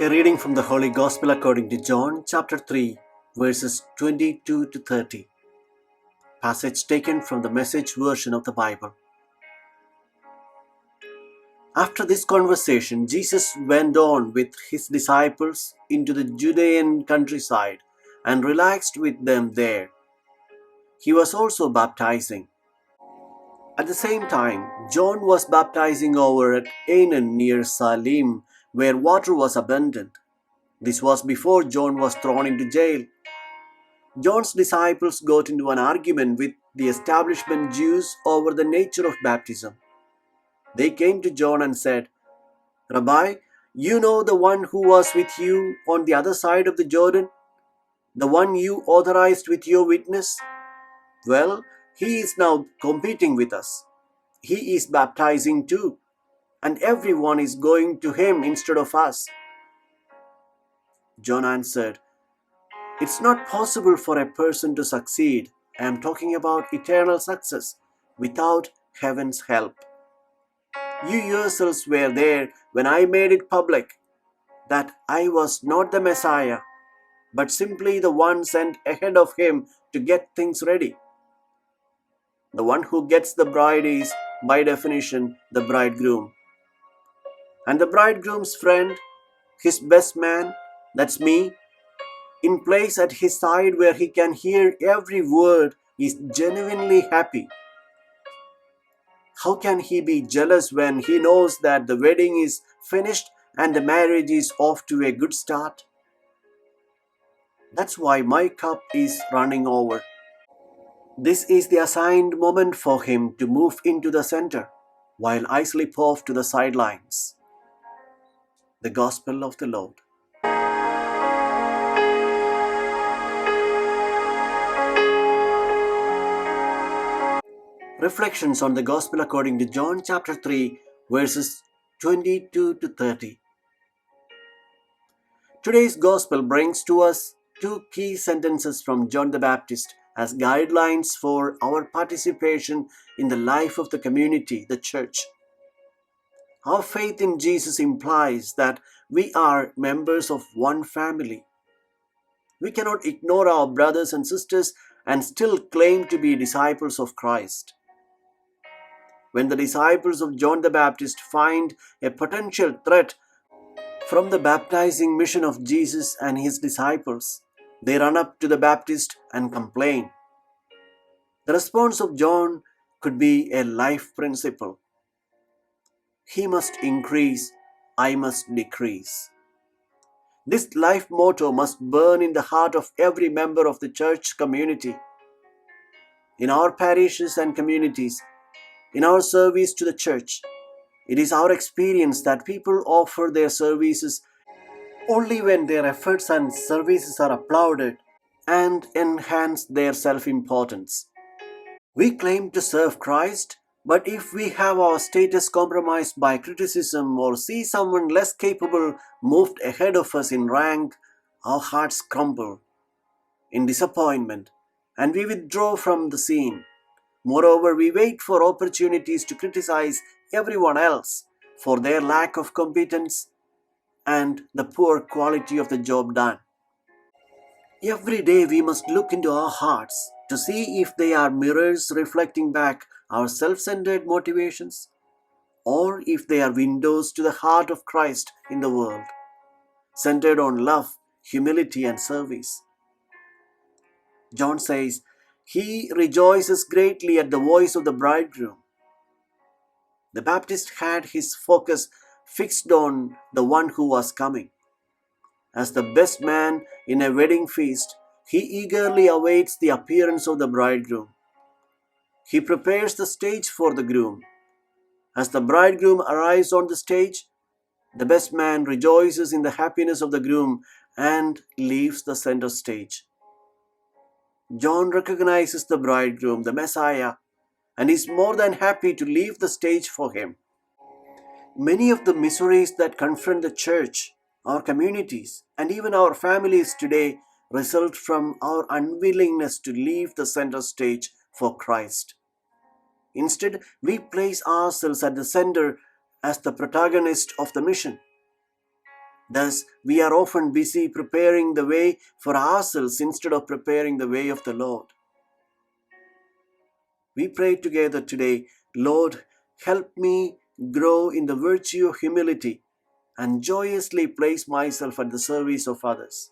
A reading from the Holy Gospel according to John, chapter 3, verses 22 to 30. Passage taken from the Message version of the Bible. After this conversation, Jesus went on with his disciples into the Judean countryside and relaxed with them there. He was also baptizing. At the same time, John was baptizing over at Aenon near Salim, where water was abundant. This was before John was thrown into jail. John's disciples got into an argument with the establishment Jews over the nature of baptism. They came to John and said, "Rabbi, you know the one who was with you on the other side of the Jordan, the one you authorized with your witness? Well, he is now competing with us. He is baptizing too, and everyone is going to him instead of us." John answered, "It's not possible for a person to succeed. I am talking about eternal success without heaven's help. You yourselves were there when I made it public that I was not the Messiah, but simply the one sent ahead of him to get things ready. The one who gets the bride is, by definition, the bridegroom. And the bridegroom's friend, his best man, that's me, in place at his side where he can hear every word, is genuinely happy. How can he be jealous when he knows that the wedding is finished and the marriage is off to a good start? That's why my cup is running over." This is the assigned moment for him to move into the center, while I slip off to the sidelines. The Gospel of the Lord. Reflections on the Gospel according to John chapter 3, verses 22 to 30. Today's Gospel brings to us two key sentences from John the Baptist as guidelines for our participation in the life of the community, the church. Our faith in Jesus implies that we are members of one family. We cannot ignore our brothers and sisters and still claim to be disciples of Christ. When the disciples of John the Baptist find a potential threat from the baptizing mission of Jesus and his disciples, they run up to the Baptist and complain. The response of John could be a life principle. He must increase, I must decrease. This life motto must burn in the heart of every member of the church community. In our parishes and communities, in our service to the church, it is our experience that people offer their services only when their efforts and services are applauded and enhance their self-importance. We claim to serve Christ, but if we have our status compromised by criticism or see someone less capable moved ahead of us in rank, our hearts crumble in disappointment and we withdraw from the scene. Moreover, we wait for opportunities to criticize everyone else for their lack of competence and the poor quality of the job done. Every day we must look into our hearts to see if they are mirrors reflecting back our self-centered motivations, or if they are windows to the heart of Christ in the world, centered on love, humility, and service. John says, "He rejoices greatly at the voice of the bridegroom." The Baptist had his focus fixed on the one who was coming. As the best man in a wedding feast, he eagerly awaits the appearance of the bridegroom. He prepares the stage for the groom. As the bridegroom arrives on the stage, the best man rejoices in the happiness of the groom and leaves the center stage. John recognizes the bridegroom, the Messiah, and is more than happy to leave the stage for him. Many of the miseries that confront the church, our communities, and even our families today result from our unwillingness to leave the center stage for Christ. Instead, we place ourselves at the center as the protagonist of the mission. Thus, we are often busy preparing the way for ourselves instead of preparing the way of the Lord. We pray together today, Lord, help me grow in the virtue of humility and joyously place myself at the service of others.